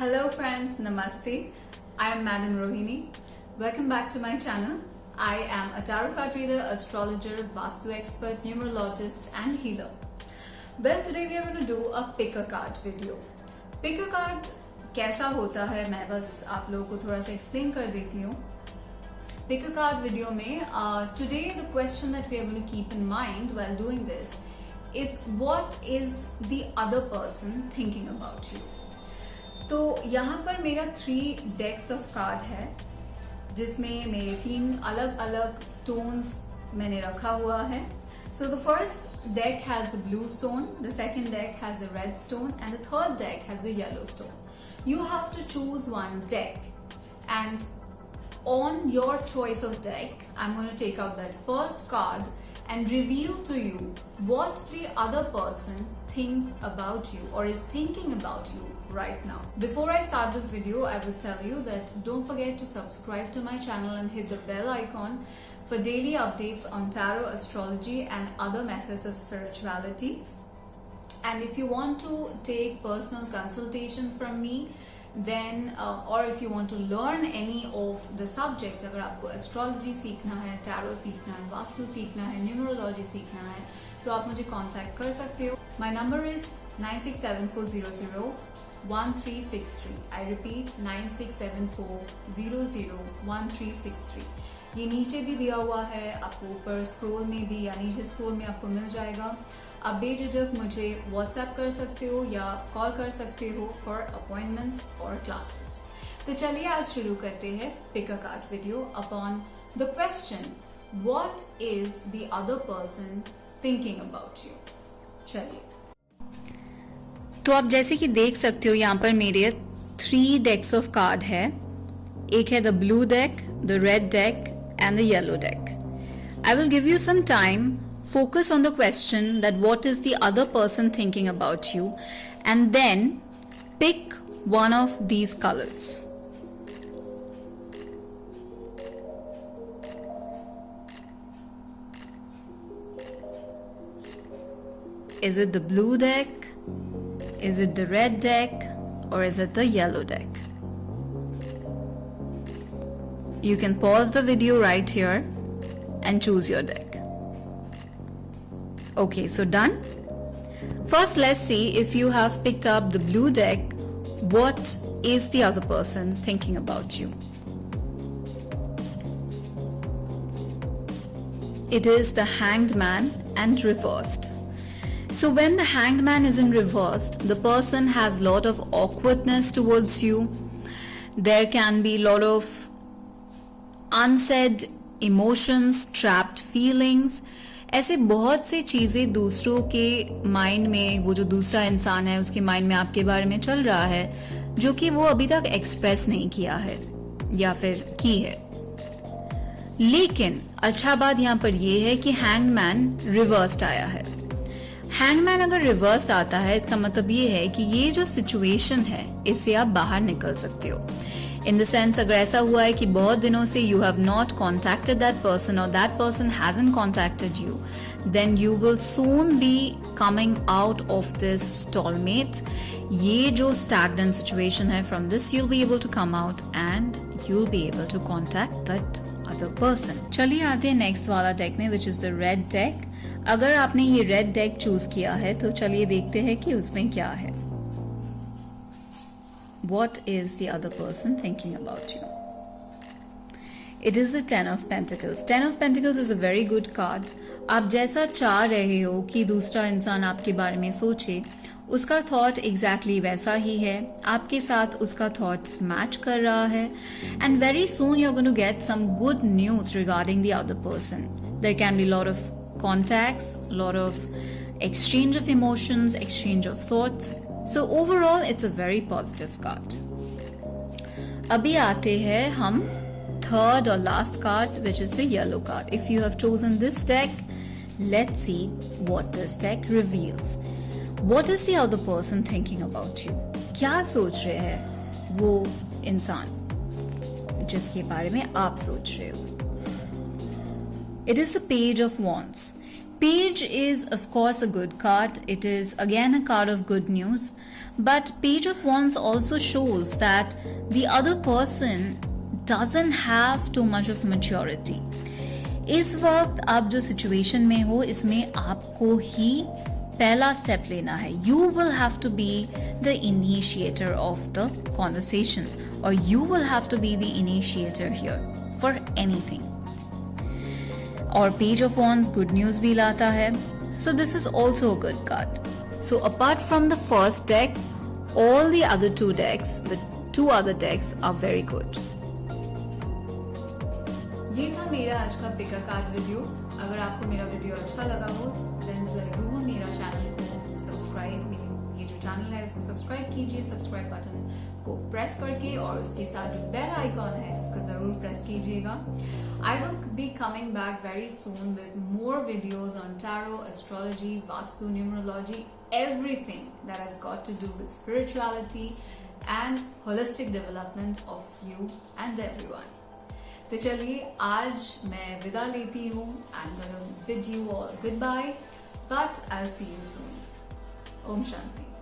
Hello friends, Namaste. I am Madam Rohini. Welcome back to my channel. I am a tarot card reader, astrologer, Vastu expert, numerologist and healer. Well, today we are going to do a pick a card video. Pick a card कैसा होता है मैं बस आप लोगों को थोड़ा सा एक्सप्लेन कर देती हूँ. Pick a card video में today the question that we are going to keep in mind while doing this is what is the other person thinking about you. तो यहाँ पर मेरा 3 decks of card है जिसमें मेरे 3 अलग अलग stones मैंने रखा हुआ है. So the first deck has the blue stone, the second deck has the red stone and the third deck has the yellow stone. You have to choose one deck and on your choice of deck, I'm going to take out that first card and reveal to you what the other person thinks about you or is thinking about you right now. Before I start this video, I will tell you that don't forget to subscribe to my channel and hit the bell icon for daily updates on tarot, astrology and other methods of spirituality. And if you want to take personal consultation from me, then or if you want to learn any of the subjects, अगर आपको astrology सीखना है, tarot सीखना है, वास्तु सीखना है, numerology सीखना है, तो आप मुझे contact कर सकते हो. My number is 9674001363. I repeat 9674001363. ये नीचे भी दिया हुआ है, आपको ऊपर स्क्रोल में भी या नीचे स्क्रोल में आपको मिल जाएगा. आप बेझिझक मुझे व्हाट्सएप कर सकते हो या कॉल कर सकते हो फॉर अपॉइंटमेंट्स और क्लासेस. तो चलिए आज शुरू करते हैं pick a card video upon the question what is the other person thinking about you. चलिए, तो आप जैसे कि देख सकते हो यहाँ पर मेरे 3 डेक्स ऑफ कार्ड है. एक है the blue deck, the red deck and the yellow deck. I will give you some time. Focus on the question that what is the other person thinking about you and then pick one of these colors. Is it the blue deck? Is it the red deck? Or is it the yellow deck? You can pause the video right here and choose your deck. Okay, so done. First, let's see if you have picked up the blue deck, what is the other person thinking about you? It is the Hanged Man and reversed. So when the Hanged Man is in reversed, the person has a lot of awkwardness towards you. There can be a lot of unsaid emotions, trapped feelings. ऐसे बहुत से चीजें दूसरों के mind में, वो जो दूसरा इंसान है उसके माइंड में आपके बारे में चल रहा है जो कि वो अभी तक एक्सप्रेस नहीं किया है या फिर की है. लेकिन अच्छा बात यहाँ पर ये है कि हैंगमैन रिवर्स्ड आया है. हैंगमैन अगर रिवर्स्ड आता है इसका मतलब ये है कि ये जो सिचुएशन है इससे आप बाहर निकल सकते हो. In the sense, अगर ऐसा हुआ है कि बहुत दिनों से you have not contacted that person or that person hasn't contacted you, then you will soon be coming out of this stalemate. ये जो stagnant situation है, from this you'll be able to come out and you'll be able to contact that other person. चलिए आते हैं next वाला deck में, which is the red deck. अगर आपने ये red deck choose किया है तो चलिए देखते हैं कि उसमें क्या है. What is the other person thinking about you? It is the 10 of Pentacles. 10 of Pentacles is a very good card. आप जैसा चाह रहे हो कि दूसरा इंसान आपके बारे में सोचे, उसका थॉट एग्जैक्टली वैसा ही है. आपके साथ उसका थॉट्स मैच कर रहा है. And very soon you're going to get some good news regarding the other person. There can be a lot of contacts, a lot of exchange of emotions, exchange of thoughts. So overall, it's a very positive card. अभी आते हैं हम third और last card, which is the yellow card. If you have chosen this deck, let's see what this deck reveals. What is the other person thinking about you? क्या सोच रहे हैं वो इंसान जिसके बारे में आप सोच रहे हो? It is the Page of Wands. Page is, of course, a good card. It is again a card of good news. But Page of Wands also shows that the other person doesn't have too much of maturity. इस वक्त आप जो situation में हो इसमें आपको ही पहला step लेना है. You will have to be the initiator of the conversation, or you will have to be the initiator here for anything. और Page of Wands good news भी लाता है. So this is also a good card. So apart from the first deck, all the other two decks, the two other decks are very good. ये था मेरा आज का pick a card video. अगर आपको मेरा वीडियो अच्छा लगा हो देन जरूर मेरा चैनल को सब्सक्राइब, ये जो चैनल है इसको सब्सक्राइब कीजिए. सब्सक्राइब बटन को प्रेस करके और उसके साथ जो बेल आइकॉन है उसका जरूर प्रेस कीजिएगा. I will be coming back very soon with more videos on tarot, astrology, vastu, numerology, everything that has got to do with spirituality and holistic development of you and everyone. तो चलिए आज मैं विदा लेती हूँ. I'm gonna bid you all goodbye, but I'll see you soon. Om Shanti.